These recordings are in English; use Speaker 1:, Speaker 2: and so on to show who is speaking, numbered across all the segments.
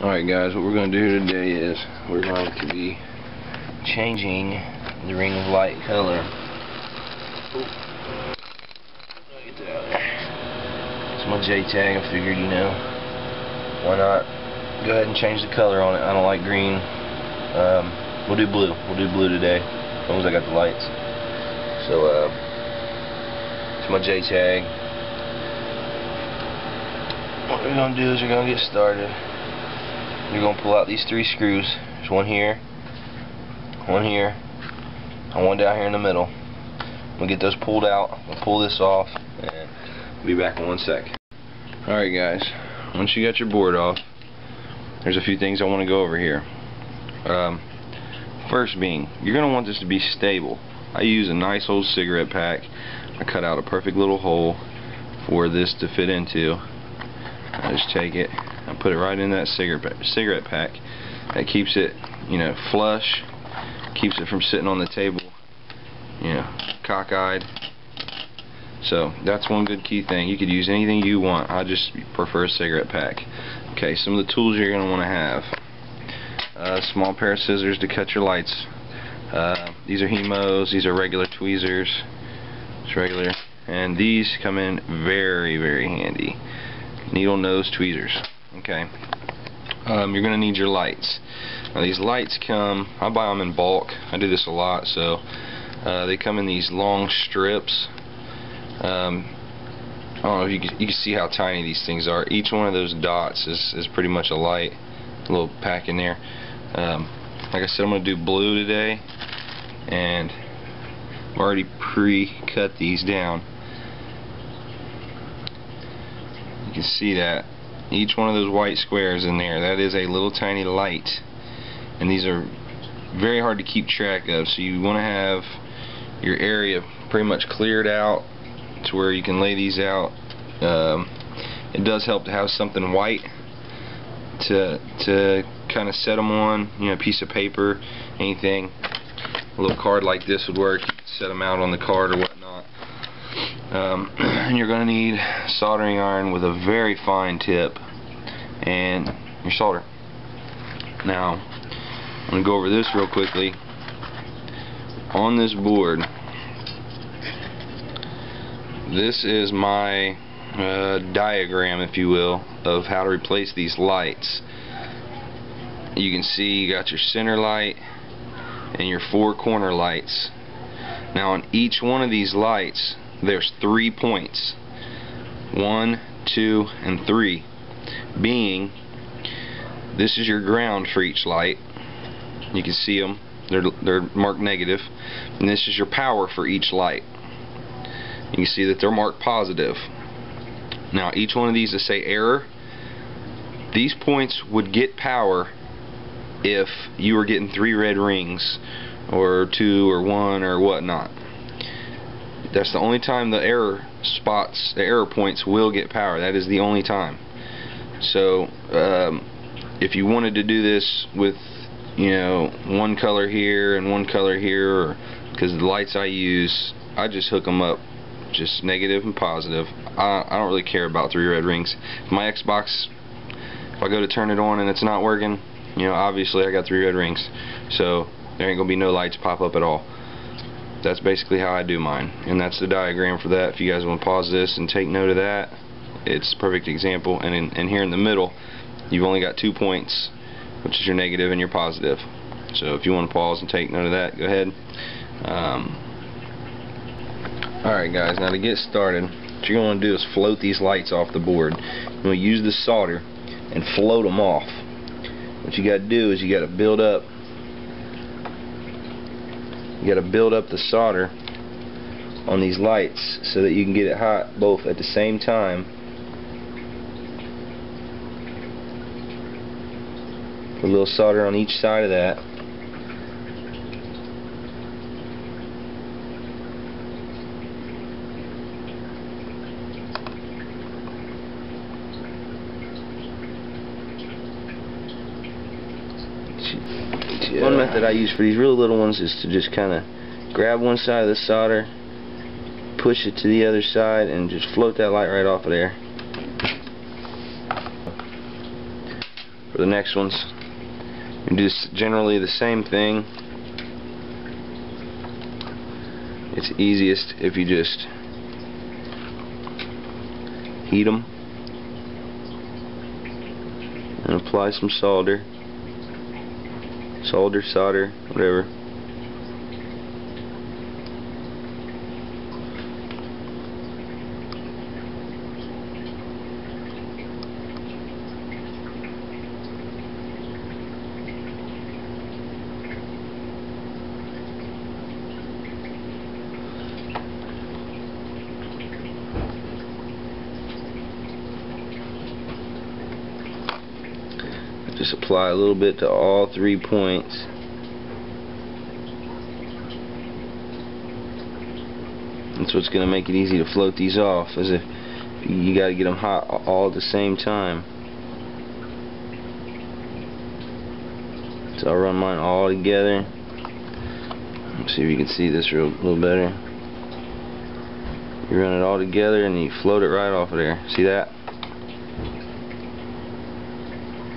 Speaker 1: Alright guys, what we're going to do here today is we're going to be changing the ring of light color. Get that out there. It's my J-tag. I figured, why not go ahead and change the color on it. I don't like green. We'll do blue. We'll do blue today, as long as I got the lights. So, it's my J-tag. What we're going to do is we're going to get started. You're going to pull out these 3 screws. There's one here, and one down here in the middle. We'll get those pulled out. We'll pull this off, and we'll be back in 1 sec. Alright guys, once you got your board off, there's a few things I want to go over here. First being, you're going to want this to be stable. I use a nice old cigarette pack. I cut out a perfect little hole for this to fit into. I just take it and put it right in that cigarette pack. That keeps it, flush, keeps it from sitting on the table, cockeyed. So that's one good key thing. You could use anything you want. I just prefer a cigarette pack. Okay, some of the tools you're going to want to have: a small pair of scissors to cut your lights. These are Hemos. These are regular tweezers. It's regular, and these come in very, very handy. Needle nose tweezers. Okay. You're going to need your lights. Now these lights come, I buy them in bulk. I do this a lot, so they come in these long strips. I don't know if you can see how tiny these things are. Each one of those dots is pretty much a light. A little pack in there. Like I said, I'm going to do blue today, and I've already pre-cut these down. You can see that each one of those white squares in there, that is a little tiny light, and these are very hard to keep track of, so you want to have your area pretty much cleared out to where you can lay these out. It does help to have something white to kind of set them on, a piece of paper, anything. A little card like this would work. You can set them out on the card or whatnot. And you're going to need soldering iron with a very fine tip and your solder. Now, I'm going to go over this real quickly. On this board, this is my diagram, if you will, of how to replace these lights. You can see you got your center light and your 4 corner lights. Now on each one of these lights there's 3 points, 1, 2, and 3, being this is your ground for each light. You can see them, they're marked negative, and this is your power for each light. You can see that they're marked positive. Now each one of these that say error, these points would get power if you were getting 3 red rings or 2 or 1 or whatnot. That's the only time the error spots, the error points will get power. That is the only time. So if you wanted to do this with one color here and one color here, or because the lights I use, I just hook them up just negative and positive. I don't really care about 3 red rings. If my Xbox, if I go to turn it on and it's not working, obviously I got 3 red rings, so there ain't gonna be no lights pop up at all. That's basically how I do mine, and that's the diagram for that. If you guys want to pause this and take note of that, it's a perfect example. And here in the middle, you've only got 2 points, which is your negative and your positive. So if you want to pause and take note of that, go ahead. Alright guys, now to get started, what you're going to do is float these lights off the board. You're going to use the solder and float them off. What you got to do is you got to build up the solder on these lights so that you can get it hot both at the same time. Put a little solder on each side of that. One method I use for these real little ones is to just kind of grab one side of the solder, push it to the other side, and just float that light right off of there. for the next ones. You do generally the same thing. It's easiest if you just heat them and apply some solder, whatever. Just apply a little bit to all 3 points. That's what's going to make it easy to float these off, is if you got to get them hot all at the same time. So I'll run mine all together. Let's see if you can see this a little better. You run it all together and you float it right off of there. See that?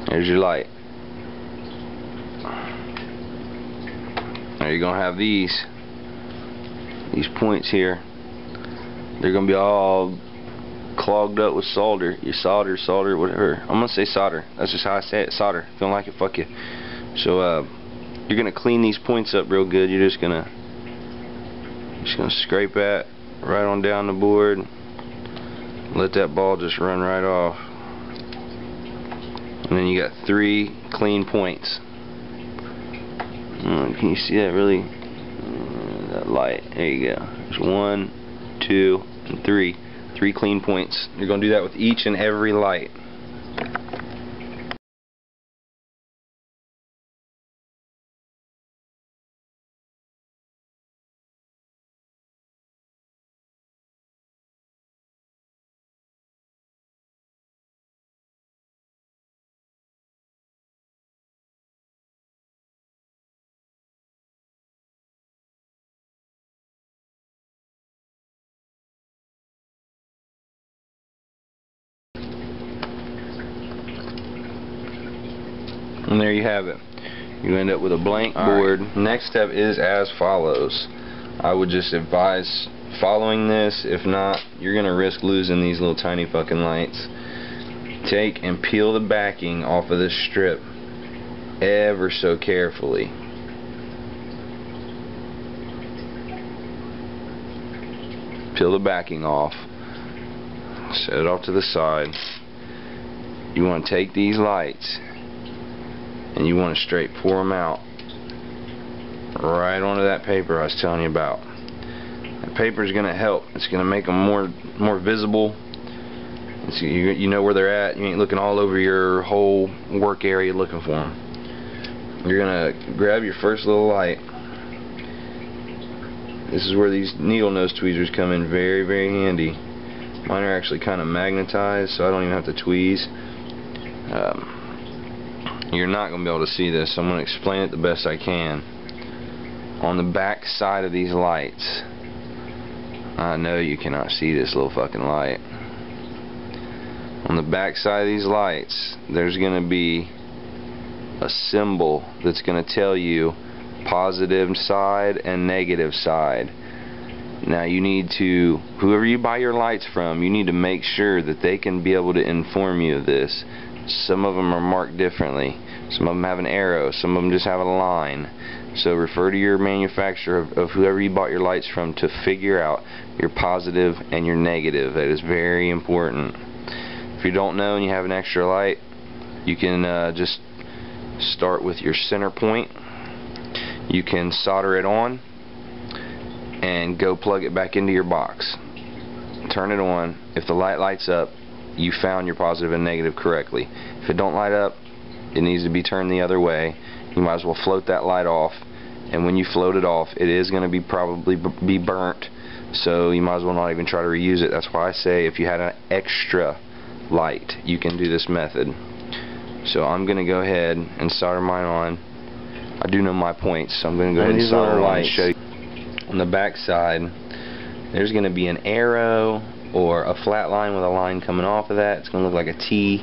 Speaker 1: There's your light. Now you're gonna have these points here. They're gonna be all clogged up with solder. You solder, whatever. I'm gonna say solder. That's just how I say it. Solder. If you don't like it, fuck you. So you're gonna clean these points up real good. You're just gonna scrape that right on down the board. Let that ball just run right off. And then you got 3 clean points. Can you see that really? That light. There you go. There's 1, 2, and 3. 3 clean points. You're going to do that with each and every light. And there you have it. You end up with a blank board. Next step is as follows. I would just advise following this. If not, you're going to risk losing these little tiny fucking lights. Take and peel the backing off of this strip ever so carefully. Peel the backing off. Set it off to the side. You want to take these lights and you want to straight pour them out right onto that paper I was telling you about. That paper is going to help. It's going to make them more visible. So you know where they're at. You ain't looking all over your whole work area looking for them. You're going to grab your first little light. This is where these needle nose tweezers come in very, very handy. Mine are actually kind of magnetized, so I don't even have to tweeze. You're not going to be able to see this, so I'm going to explain it the best I can. On the back side of these lights, I know you cannot see this little fucking light. On the back side of these lights, there's going to be a symbol that's going to tell you positive side and negative side. Now you need to, whoever you buy your lights from, you need to make sure that they can be able to inform you of this. Some of them are marked differently. Some of them have an arrow. Some of them just have a line. So refer to your manufacturer of whoever you bought your lights from to figure out your positive and your negative. That is very important. If you don't know and you have an extra light, you can just start with your center point. You can solder it on and go plug it back into your box. Turn it on. If the light lights up, you found your positive and negative correctly. If it don't light up, it needs to be turned the other way. You might as well float that light off, and when you float it off, it is going to probably be burnt, so you might as well not even try to reuse it. That's why I say if you had an extra light, you can do this method. So I'm going to go ahead and solder mine on. I do know my points, so I'm going to go ahead and solder on and show you. On the back side, there's going to be an arrow or a flat line with a line coming off of that. It's going to look like a T.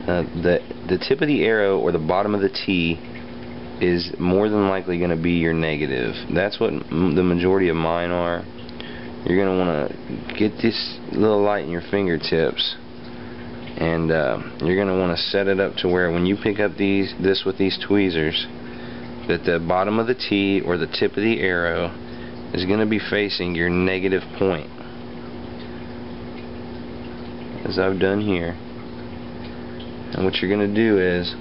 Speaker 1: the tip of the arrow or the bottom of the T is more than likely going to be your negative. That's what the majority of mine are. You're going to want to get this little light in your fingertips, and you're going to want to set it up to where when you pick up this with these tweezers, that the bottom of the T or the tip of the arrow is going to be facing your negative point, as I've done here. And what you're going to do is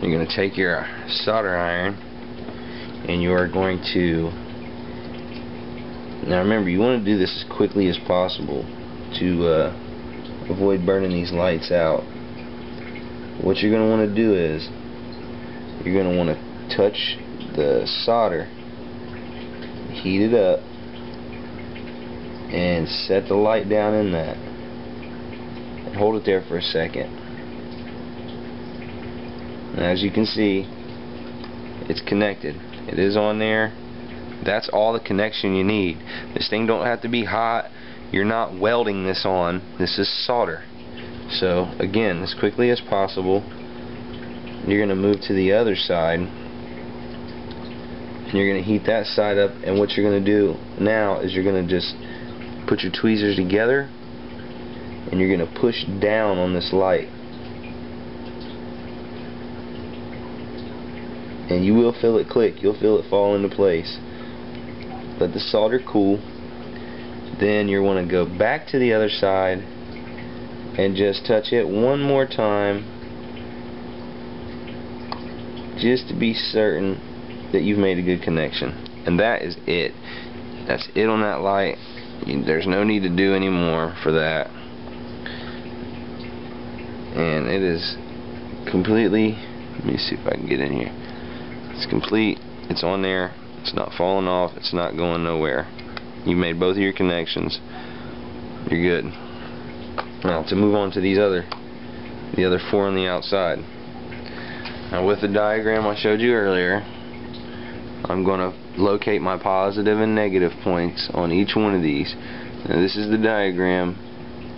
Speaker 1: you're going to take your solder iron and you are going to, now remember, you want to do this as quickly as possible to avoid burning these lights out. What you're going to want to do is you're going to want to touch the solder, heat it up, and set the light down in that. And hold it there for a second. Now, as you can see, it's connected. It is on there. That's all the connection you need. This thing don't have to be hot. You're not welding this on. This is solder. So again, as quickly as possible, you're going to move to the other side. You're going to heat that side up, and what you're going to do now is you're going to just put your tweezers together and you're going to push down on this light. And you will feel it click. You'll feel it fall into place. Let the solder cool. Then you want to go back to the other side and just touch it one more time, just to be certain that you've made a good connection. And that is it. That's it on that light. There's no need to do any more for that. And it is completely, let me see if I can get in here. It's complete. It's on there. It's not falling off. It's not going nowhere. You made both of your connections. You're good. Now to move on to the other four on the outside. Now with the diagram I showed you earlier, I'm going to locate my positive and negative points on each one of these. Now this is the diagram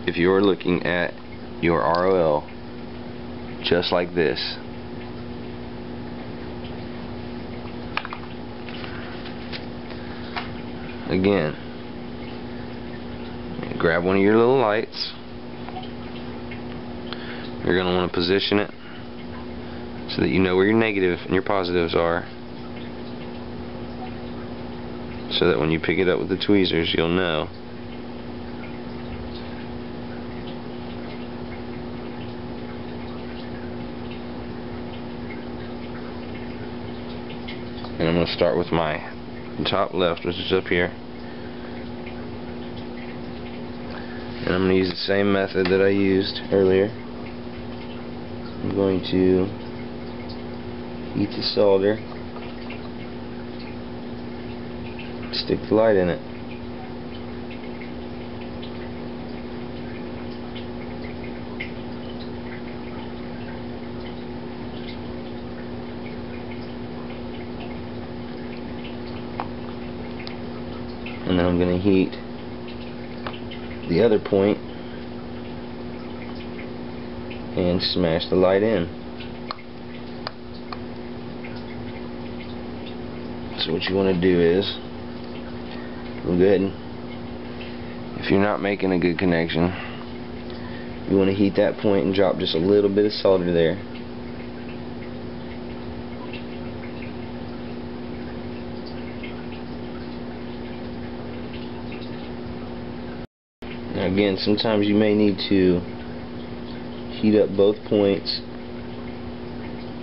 Speaker 1: if you're looking at your ROL, just like this. Again, grab one of your little lights. You're going to want to position it so that you know where your negative and your positives are, so that when you pick it up with the tweezers, you'll know. And I'm going to start with my top left, which is up here. And I'm going to use the same method that I used earlier. I'm going to heat the solder, stick the light in it. And then I'm going to heat the other point and smash the light in. So what you want to do is, go ahead and, if you're not making a good connection, you want to heat that point and drop just a little bit of solder there. Now again, sometimes you may need to heat up both points,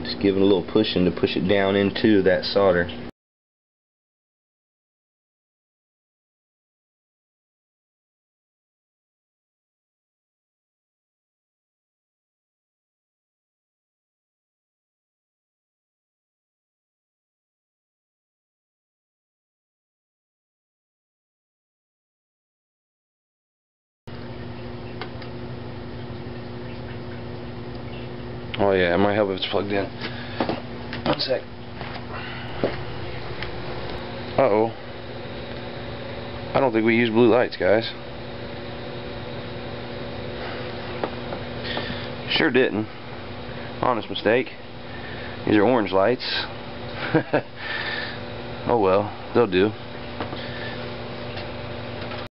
Speaker 1: just give it a little pushing to push it down into that solder. Oh yeah, it might help if it's plugged in. One sec. Uh-oh. I don't think we use blue lights, guys. Sure didn't. Honest mistake. These are orange lights. Oh well, they'll do.